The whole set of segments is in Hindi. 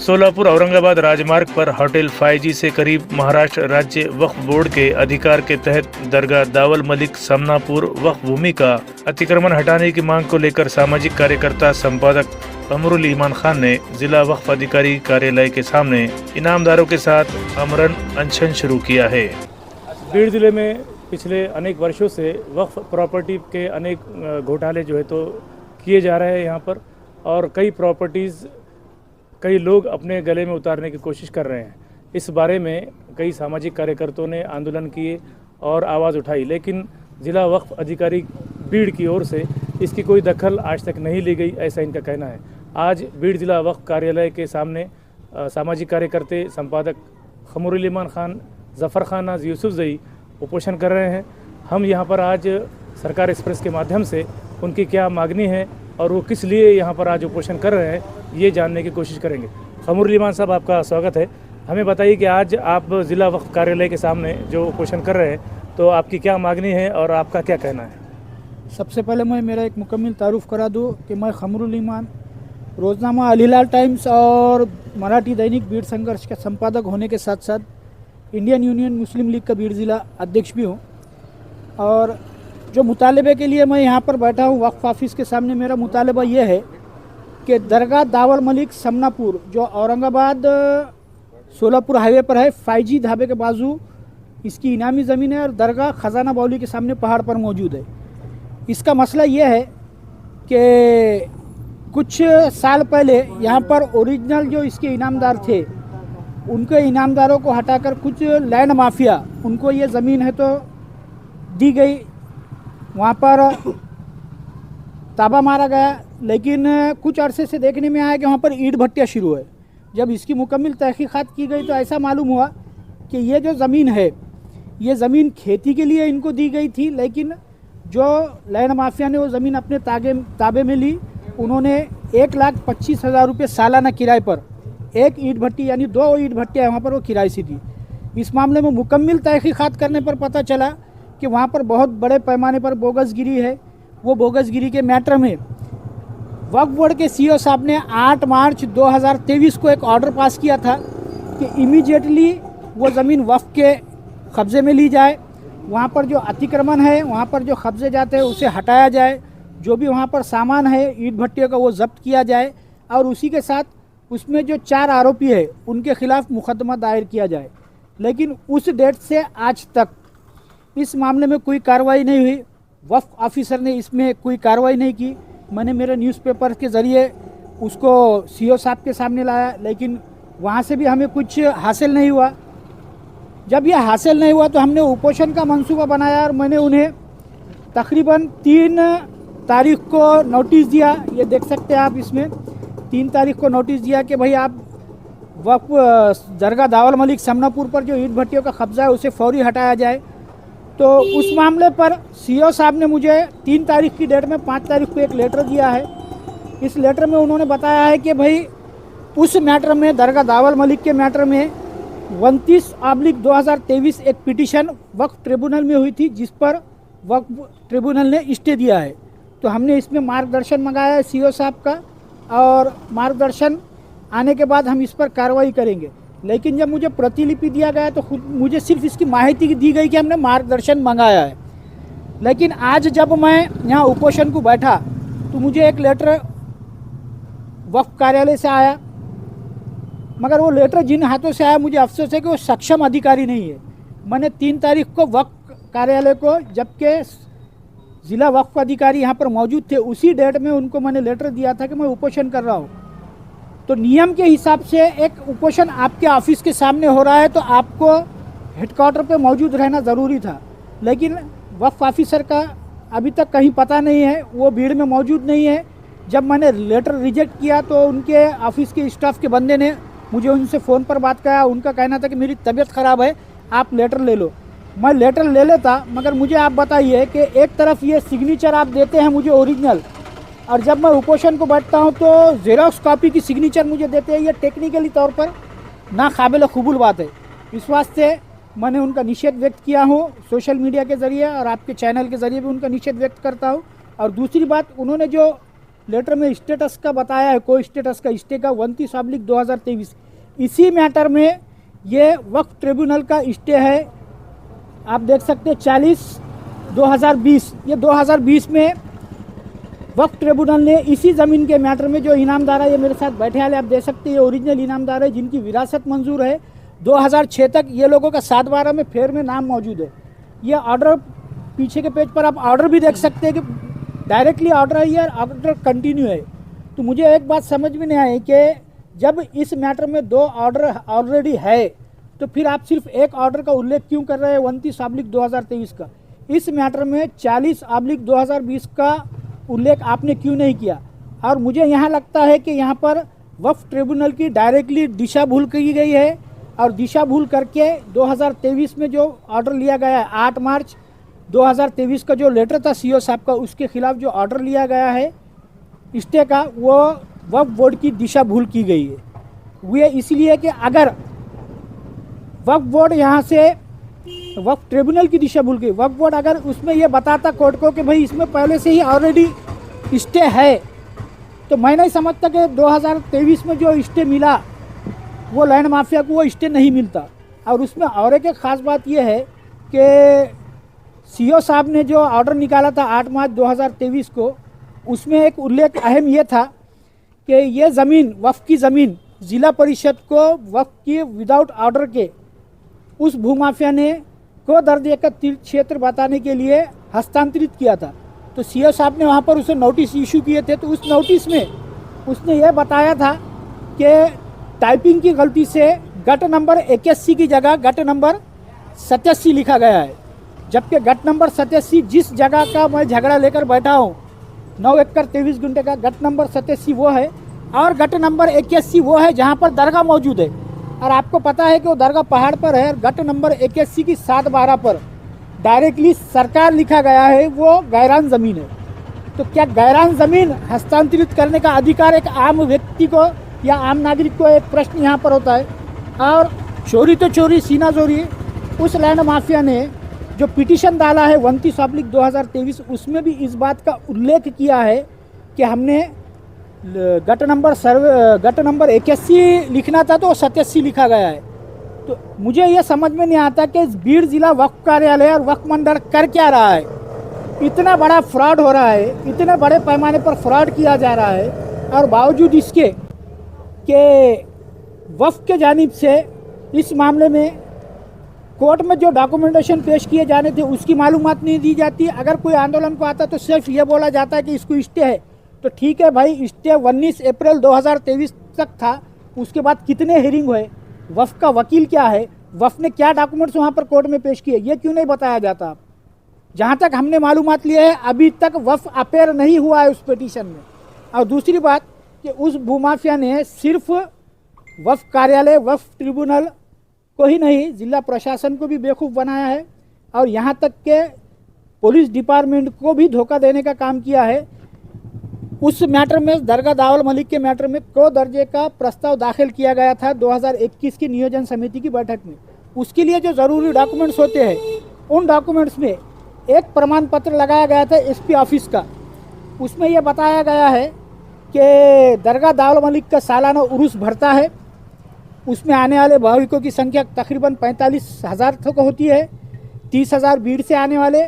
सोलापुर औरंगाबाद राजमार्ग पर होटल 5G से करीब महाराष्ट्र राज्य वक्फ बोर्ड के अधिकार के तहत दरगाह दावल मलिक समनापुर वक्फ भूमि का अतिक्रमण हटाने की मांग को लेकर सामाजिक कार्यकर्ता संपादक कमरुल ईमान खान ने जिला वक्फ अधिकारी कार्यालय के सामने इनामदारों के साथ आमरण अनशन शुरू किया है। बीड़ जिले में पिछले अनेक वर्षों से वक्फ प्रॉपर्टी के अनेक घोटाले जो है तो किए जा रहे हैं यहाँ पर, और कई प्रॉपर्टीज़ कई लोग अपने गले में उतारने की कोशिश कर रहे हैं। इस बारे में कई सामाजिक कार्यकर्ताओं ने आंदोलन किए और आवाज़ उठाई, लेकिन जिला वक्फ अधिकारी बीड़ की ओर से इसकी कोई दखल आज तक नहीं ली गई, ऐसा इनका कहना है। आज बीड़ जिला वक्फ कार्यालय के सामने सामाजिक कार्यकर्ता संपादक कमरुल ईमान खान, जफ़र खान नाज, यूसुफ जई उपोषण कर रहे हैं। हम यहाँ पर आज सरकार एक्सप्रेस के माध्यम से उनकी क्या मांगनी है और वो किस लिए यहाँ पर आज उपोषण कर रहे हैं, ये जानने की कोशिश करेंगे। कमरुल ईमान साहब, आपका स्वागत है। हमें बताइए कि आज आप जिला वक्फ कार्यालय के सामने जो उपोषण कर रहे हैं, तो आपकी क्या मांगनी है और आपका क्या कहना है? सबसे पहले मैं मेरा एक मुकम्मल तारुफ करा दूँ कि मैं कमरुल ईमान रोज़नामा अल हिलाल टाइम्स और मराठी दैनिक बीड़ संघर्ष का संपादक होने के साथ साथ इंडियन यूनियन मुस्लिम लीग का बीड़ ज़िला अध्यक्ष भी हूँ। और जो मुतालबे के लिए मैं यहाँ पर बैठा हूँ वक्फ ऑफिस के सामने, मेरा मुतालबा ये है कि दरगाह दावल मलिक समनापुर जो औरंगाबाद सोलापुर हाईवे पर है, 5G ढाबे के बाजू इसकी इनामी ज़मीन है और दरगाह ख़जाना बाउली के सामने पहाड़ पर मौजूद है। इसका मसला ये है कि कुछ साल पहले यहाँ पर ओरिजिनल जो इसके इनामदार थे, उनके इनामदारों को हटाकर कुछ लैंड माफिया, उनको ये ज़मीन है तो दी गई, वहाँ पर ताबा मारा गया। लेकिन कुछ अरसे से देखने में आया कि वहाँ पर ईंट भट्टियाँ शुरू है। जब इसकी मुकम्मल तहकीकात की गई तो ऐसा मालूम हुआ कि ये जो ज़मीन है, ये ज़मीन खेती के लिए इनको दी गई थी, लेकिन जो लैंड माफिया ने वो ज़मीन अपने ताबे में ली। उन्होंने 1,25,000 रुपये सालाना किराए पर एक ईंट भट्टी यानी 2 ईंट भट्टियाँ वहाँ पर वो किराए से थी। इस मामले में मुकम्मल तहकीकात करने पर पता चला कि वहाँ पर बहुत बड़े पैमाने पर बोगसगिरी है। वो बोगसगिरी के मैटर में वक्फ बोर्ड के सीईओ साहब ने 8 मार्च 2023 को एक ऑर्डर पास किया था कि इमीडिएटली वो ज़मीन वक्फ के कब्ज़े में ली जाए। वहाँ पर जो अतिक्रमण है, वहाँ पर जो कब्ज़े जाते हैं उसे हटाया जाए, जो भी वहाँ पर सामान है ईंट भट्टियों का वो जब्त किया जाए, और उसी के साथ उसमें जो 4 आरोपी है उनके खिलाफ़ मुकदमा दायर किया जाए। लेकिन उस डेट से आज तक इस मामले में कोई कार्रवाई नहीं हुई। वक्फ ऑफिसर ने इसमें कोई कार्रवाई नहीं की। मैंने मेरे न्यूज़पेपर के ज़रिए उसको सीईओ साहब के सामने लाया, लेकिन वहाँ से भी हमें कुछ हासिल नहीं हुआ। जब यह हासिल नहीं हुआ तो हमने उपोषण का मंसूबा बनाया और मैंने उन्हें तकरीबन 3 तारीख को नोटिस दिया। ये देख सकते हैं आप, इसमें 3 तारीख को नोटिस दिया कि भाई आप वक्फ दरगाह दावल मलिक समनापुर पर जो ईंट भट्टियों का कब्ज़ा है उसे फौरी हटाया जाए। तो उस मामले पर सीईओ साहब ने मुझे 3 तारीख की डेट में 5 तारीख को एक लेटर दिया है। इस लेटर में उन्होंने बताया है कि भाई उस मैटर में, दरगाह दावल मलिक के मैटर में 29/2023 एक पिटीशन वक्फ ट्रिब्यूनल में हुई थी, जिस पर वक्फ ट्रिब्यूनल ने स्टे दिया है। तो हमने इसमें मार्गदर्शन मंगाया है सीईओ साहब का, और मार्गदर्शन आने के बाद हम इस पर कार्रवाई करेंगे। लेकिन जब मुझे प्रतिलिपि दिया गया तो खुद मुझे सिर्फ इसकी माहिती दी गई कि हमने मार्गदर्शन मंगाया है। लेकिन आज जब मैं यहाँ उपोषण को बैठा तो मुझे एक लेटर वक्फ कार्यालय से आया, मगर वो लेटर जिन हाथों से आया मुझे अफसोस है कि वो सक्षम अधिकारी नहीं है। मैंने 3 तारीख को वक्फ कार्यालय को, जबकि ज़िला वक्फ अधिकारी यहाँ पर मौजूद थे, उसी डेट में उनको मैंने लेटर दिया था कि मैं उपोषण कर रहा हूँ। तो नियम के हिसाब से एक उपोषण आपके ऑफिस के सामने हो रहा है तो आपको हेडक्वार्टर पे मौजूद रहना ज़रूरी था। लेकिन वक्फ ऑफिसर का अभी तक कहीं पता नहीं है, वो भीड़ में मौजूद नहीं है। जब मैंने लेटर रिजेक्ट किया तो उनके ऑफिस के स्टाफ के बंदे ने मुझे उनसे फ़ोन पर बात किया। उनका कहना था कि मेरी तबीयत ख़राब है, आप लेटर ले लो। मैं लेटर ले लेता, मगर मुझे आप बताइए कि एक तरफ ये सिग्नेचर आप देते हैं मुझे ओरिजिनल, और जब मैं उपोषण को बैठता हूं तो जेरोक्स कॉपी की सिग्नेचर मुझे देते हैं। ये टेक्निकली तौर पर ना काबिल कबूल बात है। इस वास्ते मैंने उनका निषेध व्यक्त किया हूँ सोशल मीडिया के ज़रिए, और आपके चैनल के ज़रिए भी उनका निषेध व्यक्त करता हूँ। और दूसरी बात, उन्होंने जो लेटर में स्टेटस का बताया है, कोई स्टेटस का स्टे का 29/2023। इसी मैटर में ये वक्फ ट्रिब्यूनल का स्टे है, आप देख सकते हैं 40/2020। ये 2020 में वक्फ ट्रिब्यूनल ने इसी ज़मीन के मैटर में जो इनामदार है, ये मेरे साथ बैठे वाले आप देख सकते हैं, ये ओरिजिनल इनामदार है जिनकी विरासत मंजूर है 2006 तक। ये लोगों का 7/12 में फेर में नाम मौजूद है। ये ऑर्डर पीछे के पेज पर आप ऑर्डर भी देख सकते हैं कि डायरेक्टली ऑर्डर है और ऑर्डर कंटिन्यू है। तो मुझे एक बात समझ में नहीं आई कि जब इस मैटर में 2 ऑर्डर ऑलरेडी है तो फिर आप सिर्फ एक ऑर्डर का उल्लेख क्यों कर रहे हैं 29/2023 का। इस मैटर में 40/2020 का उल्लेख आपने क्यों नहीं किया। और मुझे यहाँ लगता है कि यहाँ पर वक्फ ट्रिब्यूनल की डायरेक्टली दिशा भूल की गई है और दिशा भूल करके 2023 में जो ऑर्डर लिया गया है 8 मार्च 2023 का जो लेटर था सीओ साहब का, उसके खिलाफ जो ऑर्डर लिया गया है स्टे का, वो वक्फ बोर्ड की दिशा भूल की गई है। वो इसलिए कि अगर वक्फ बोर्ड यहाँ से वक्फ ट्रिब्यूनल की दिशा भूल गई, वक्फ बोर्ड अगर उसमें ये बताता कोर्ट को कि भाई इसमें पहले से ही ऑलरेडी स्टे है, तो मैं नहीं समझता कि 2023 में जो स्टे मिला वो लैंड माफिया को वो स्टे नहीं मिलता। और उसमें और एक ख़ास बात ये है कि सीओ साहब ने जो ऑर्डर निकाला था 8 मार्च 2023 को, उसमें एक उल्लेख अहम ये था कि ये ज़मीन वक्फ की ज़मीन ज़िला परिषद को वक्फ की विदाउट ऑर्डर के उस भूमाफिया ने को दर्जे का तीर्थ क्षेत्र बताने के लिए हस्तांतरित किया था। तो सीओ साहब ने वहाँ पर उसे नोटिस इशू किए थे। तो उस नोटिस में उसने यह बताया था कि टाइपिंग की गलती से गट नंबर 81 की जगह गट नंबर 87 लिखा गया है, जबकि गट नंबर 87 जिस जगह का मैं झगड़ा लेकर बैठा हूँ 9 एकड़ 23 गुंठे का, गट नंबर 87 वो है और गट नंबर 81 वो है जहाँ पर दरगाह मौजूद है। और आपको पता है कि वो दरगाह पहाड़ पर है। गट नंबर 81 की 7/12 पर डायरेक्टली सरकार लिखा गया है, वो गैरान ज़मीन है। तो क्या गैरान ज़मीन हस्तांतरित करने का अधिकार एक आम व्यक्ति को या आम नागरिक को, एक प्रश्न यहाँ पर होता है। और चोरी तो चोरी सीना चोरी, उस लैंड माफिया ने जो पिटीशन डाला है 29/2023 उसमें भी इस बात का उल्लेख किया है कि हमने गट नंबर 81 लिखना था तो 87 लिखा गया है। तो मुझे ये समझ में नहीं आता कि बीड़ जिला वक्फ कार्यालय और वक्फ मंडल कर क्या रहा है। इतना बड़ा फ्रॉड हो रहा है, इतने बड़े पैमाने पर फ्रॉड किया जा रहा है और बावजूद इसके कि वक्फ के जानिब से इस मामले में कोर्ट में जो डॉक्यूमेंटेशन पेश किए जाने थे उसकी मालूमात नहीं दी जाती। अगर कोई आंदोलन को आता तो सिर्फ ये बोला जाता है कि इसको स्टे है। तो ठीक है भाई, स्टे 19 अप्रैल 2023 तक था, उसके बाद कितने हियरिंग हुए, वफ़ का वकील क्या है, वफ़ ने क्या डॉक्यूमेंट्स वहाँ पर कोर्ट में पेश किए, ये क्यों नहीं बताया जाता। जहाँ तक हमने मालूमात लिए है अभी तक वफ़ अपेयर नहीं हुआ है उस पिटीशन में। और दूसरी बात कि उस भूमाफिया ने सिर्फ वफ़ कार्यालय वफ़ ट्रिब्यूनल को ही नहीं, जिला प्रशासन को भी बेवकूफ़ बनाया है और यहाँ तक के पुलिस डिपार्टमेंट को भी धोखा देने का काम किया है। उस मैटर में दरगाह दावल मलिक के मैटर में को दर्जे का प्रस्ताव दाखिल किया गया था 2021 की नियोजन समिति की बैठक में। उसके लिए जो ज़रूरी डॉक्यूमेंट्स होते हैं उन डॉक्यूमेंट्स में एक प्रमाण पत्र लगाया गया था एसपी ऑफिस का। उसमें यह बताया गया है कि दरगाह दावल मलिक का सालाना उर्स भरता है, उसमें आने वाले भाविकों की संख्या तकरीबन 45,000 तक होती है। 30,000 भीड़ से आने वाले,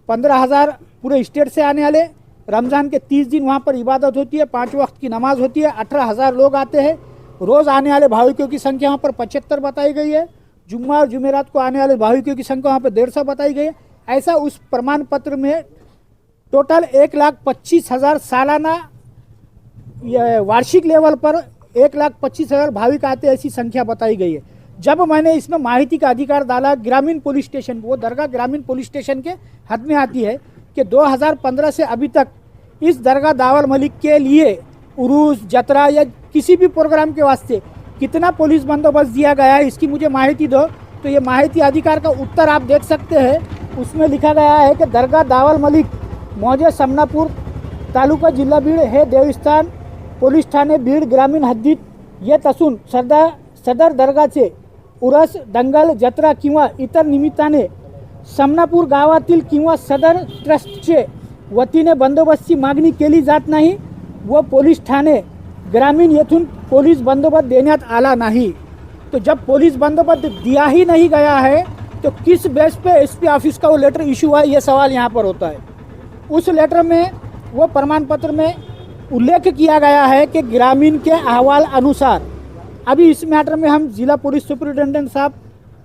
15,000 पूरे स्टेट से आने वाले। रमज़ान के 30 दिन वहाँ पर इबादत होती है, 5 वक्त की नमाज होती है, 18,000 लोग आते हैं। रोज़ आने वाले भाविकों की संख्या वहाँ पर 75 बताई गई है। जुम्मा और जुमेरात को आने वाले भाविकों की संख्या वहाँ पर 150 बताई गई है। ऐसा उस प्रमाण पत्र में टोटल 1,25,000 सालाना वार्षिक लेवल पर 1,25,000 भाविक आते, ऐसी संख्या बताई गई है। जब मैंने इसमें माहिती का अधिकार डाला ग्रामीण पुलिस स्टेशन, वो दरगाह ग्रामीण पुलिस स्टेशन के हद में आती है कि 2015 से अभी तक इस दरगाह दावल मलिक के लिए उरूस जतरा या किसी भी प्रोग्राम के वास्ते कितना पुलिस बंदोबस्त दिया गया है, इसकी मुझे माहिती दो। तो ये माहिती अधिकार का उत्तर आप देख सकते हैं। उसमें लिखा गया है कि दरगाह दावल मलिक मौजे समनापुर तालुका जिल्हा बीड हे देवस्थान पोलीस ठाणे बीड ग्रामीण हद्दीत येत असून सदर दरगाचे उरस दंगल जत्रा किंवा इतर निमित्ताने समनापूर गावातील किंवा सदर ट्रस्टचे वतीने बंदोबस्तची मागणी केली जात नाही वो पोलीस ठाणे ग्रामीण येथून पोलीस बंदोबस्त देण्यात आला नहीं। तो जब पुलिस बंदोबस्त दिया ही नहीं गया है तो किस बेस पे एसपी ऑफिस का वो लेटर इशू हुआ, ये सवाल यहाँ पर होता है। उस लेटर में वो प्रमाण पत्र में उल्लेख किया गया है कि ग्रामीण के अहवाल अनुसार, अभी इस मैटर में हम जिला पुलिस सुपरिटेंडेंट साहब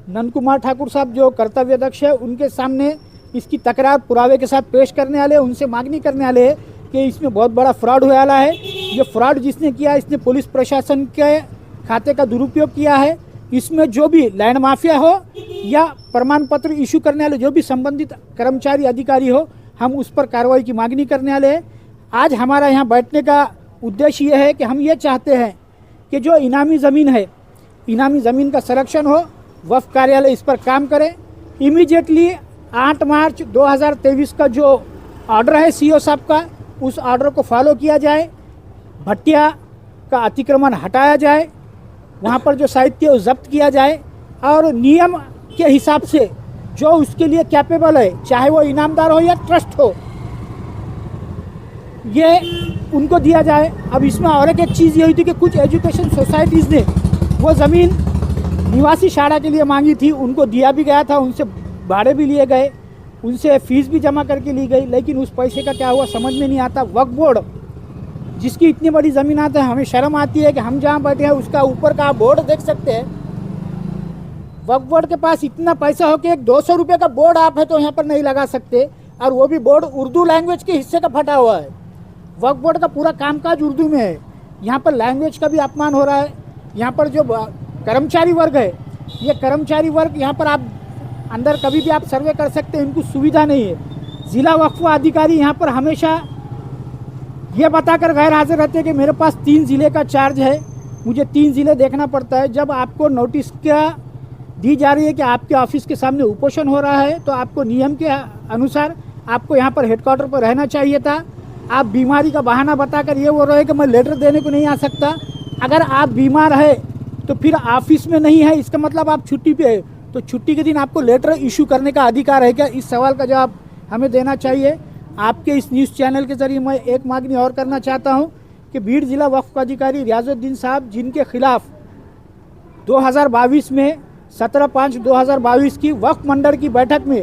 नंद कुमार ठाकुर साहब जो कर्तव्यदक्ष है उनके सामने इसकी तकरार पुरावे के साथ पेश करने वाले, उनसे मांगनी करने वाले हैं कि इसमें बहुत बड़ा फ्रॉड हुआ वाला है। ये फ्रॉड जिसने किया इसने पुलिस प्रशासन के खाते का दुरुपयोग किया है। इसमें जो भी लैंड माफिया हो या प्रमाण पत्र इशू करने वाले जो भी संबंधित कर्मचारी अधिकारी हो, हम उस पर कार्रवाई की मांगनी करने वाले हैं। आज हमारा यहाँ बैठने का उद्देश्य ये है कि हम ये चाहते हैं कि जो इनामी ज़मीन है, इनामी ज़मीन का संरक्षण हो, वफ़ कार्यालय इस पर काम करे। इमीडिएटली 8 मार्च 2023 का जो ऑर्डर है सीओ साहब का, उस ऑर्डर को फॉलो किया जाए, भट्टिया का अतिक्रमण हटाया जाए, वहाँ पर जो साहित्य है जब्त किया जाए और नियम के हिसाब से जो उसके लिए कैपेबल है, चाहे वो इनामदार हो या ट्रस्ट हो, ये उनको दिया जाए। अब इसमें और एक चीज़ ये हुई थी कि कुछ एजुकेशन सोसाइटीज़ ने वो ज़मीन निवासी शाला के लिए मांगी थी, उनको दिया भी गया था, उनसे भाड़े भी लिए गए, उनसे फ़ीस भी जमा करके ली गई, लेकिन उस पैसे का क्या हुआ समझ में नहीं आता। वक्फ बोर्ड जिसकी इतनी बड़ी ज़मीन आता है, हमें शर्म आती है कि हम जहाँ बैठे हैं उसका ऊपर का आप बोर्ड देख सकते हैं। वक्फ बोर्ड के पास इतना पैसा हो कि एक 200 रुपये का बोर्ड आप है तो यहाँ पर नहीं लगा सकते, और वो भी बोर्ड उर्दू लैंग्वेज के हिस्से का फटा हुआ है। वक्फ बोर्ड का पूरा कामकाज उर्दू में है, यहाँ पर लैंग्वेज का भी अपमान हो रहा है। यहाँ पर जो कर्मचारी वर्ग है, ये कर्मचारी वर्ग यहाँ पर आप अंदर कभी भी आप सर्वे कर सकते हैं, इनको सुविधा नहीं है। ज़िला वक्फ अधिकारी यहाँ पर हमेशा ये बताकर गैर हाजिर रहते हैं कि मेरे पास 3 ज़िले का चार्ज है, मुझे 3 ज़िले देखना पड़ता है। जब आपको नोटिस क्या दी जा रही है कि आपके ऑफिस के सामने उपोषण हो रहा है, तो आपको नियम के अनुसार आपको यहाँ पर हेडक्वार्टर पर रहना चाहिए था। आप बीमारी का बहाना बताकर ये बोल रहे हैं कि मैं लेटर देने को नहीं आ सकता। अगर आप बीमार है तो फिर ऑफिस में नहीं है, इसका मतलब आप छुट्टी पे है, तो छुट्टी के दिन आपको लेटर इशू करने का अधिकार है क्या? इस सवाल का जवाब हमें देना चाहिए। आपके इस न्यूज़ चैनल के ज़रिए मैं एक मांगनी और करना चाहता हूं कि बीड़ जिला वक्फ अधिकारी रियाजुद्दीन साहब, जिनके खिलाफ 2022 में 17/5/2022 की वक्फ मंडल की बैठक में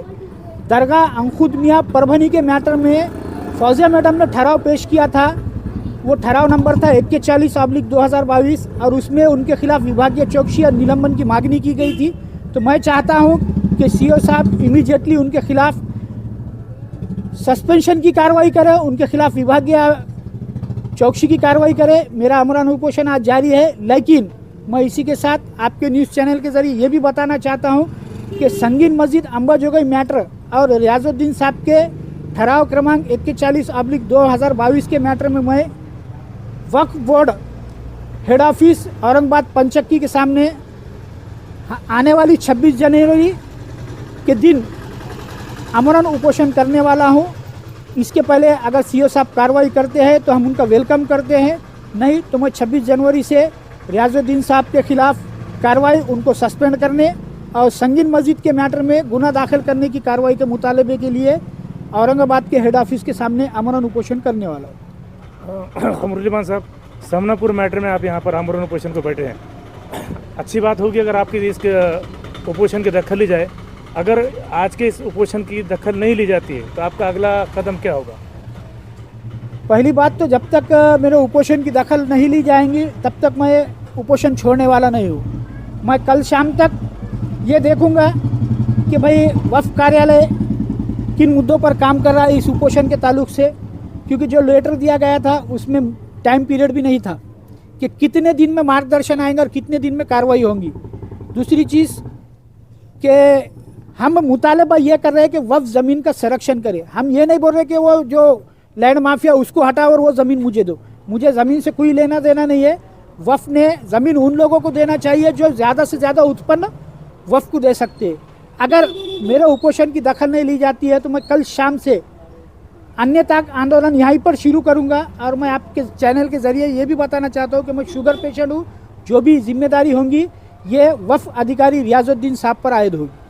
दरगाह अंखुद मियाँ परभनी के मैटर में फौजिया मैडम ने ठहराव पेश किया था। वो ठहराव नंबर था 41/2022 और उसमें उनके खिलाफ विभागीय चौकसी और निलंबन की मांगनी की गई थी। तो मैं चाहता हूं कि सीओ साहब इमीडिएटली उनके खिलाफ सस्पेंशन की कार्रवाई करें, उनके खिलाफ विभागीय चौकसी की कार्रवाई करें। मेरा अमरान उपोषण आज जारी है, लेकिन मैं इसी के साथ आपके न्यूज़ चैनल के ज़रिए ये भी बताना चाहता हूं कि संगीन मस्जिद अंबाजोगाई मैटर और रियाजुद्दीन साहब के ठहराव क्रमांक 41/2022 के मैटर में मैं वक्फ बोर्ड हेड ऑफिस औरंगाबाद पंचक्की के सामने आने वाली 26 जनवरी के दिन आमरण उपोषण करने वाला हूं। इसके पहले अगर सीओ साहब कार्रवाई करते हैं तो हम उनका वेलकम करते हैं, नहीं तो मैं 26 जनवरी से रियाजुद्दीन साहब के खिलाफ कार्रवाई, उनको सस्पेंड करने और संगीन मस्जिद के मैटर में गुना दाखिल करने की कार्रवाई के मुतालबे के लिए औरंगाबाद के हेड ऑफिस के सामने आमरण उपोषण करने वाला हूँ। मुरलीमान साहब, समनापुर मैटर में आप यहाँ पर आमरण उपोषण को बैठे हैं, अच्छी बात होगी अगर आपकी इसके उपोषण की दखल ली जाए। अगर आज के इस उपोषण की दखल नहीं ली जाती है तो आपका अगला कदम क्या होगा? पहली बात तो जब तक मेरे उपोषण की दखल नहीं ली जाएंगी तब तक मैं उपोषण छोड़ने वाला नहीं हूँ। मैं कल शाम तक ये देखूँगा कि भाई वक्फ कार्यालय किन मुद्दों पर काम कर रहा है इस उपोषण के ताल्लुक से, क्योंकि जो लेटर दिया गया था उसमें टाइम पीरियड भी नहीं था कि कितने दिन में मार्गदर्शन आएंगे और कितने दिन में कार्रवाई होंगी। दूसरी चीज़ कि हम मुतालबा ये कर रहे हैं कि वक्फ ज़मीन का संरक्षण करें। हम ये नहीं बोल रहे कि वो जो लैंड माफिया उसको हटाओ और वो ज़मीन मुझे दो, मुझे ज़मीन से कोई लेना देना नहीं है। वक्फ ने ज़मीन उन लोगों को देना चाहिए जो ज़्यादा से ज़्यादा उत्पन्न वक्फ को दे सकते हैं। अगर मेरे उपोषण की दखल नहीं ली जाती है तो मैं कल शाम से अन्यथा आंदोलन यहीं पर शुरू करूंगा। और मैं आपके चैनल के ज़रिए ये भी बताना चाहता हूँ कि मैं शुगर पेशेंट हूँ, जो भी जिम्मेदारी होंगी ये वक्फ अधिकारी रियाजुद्दीन साहब पर आयद होगी।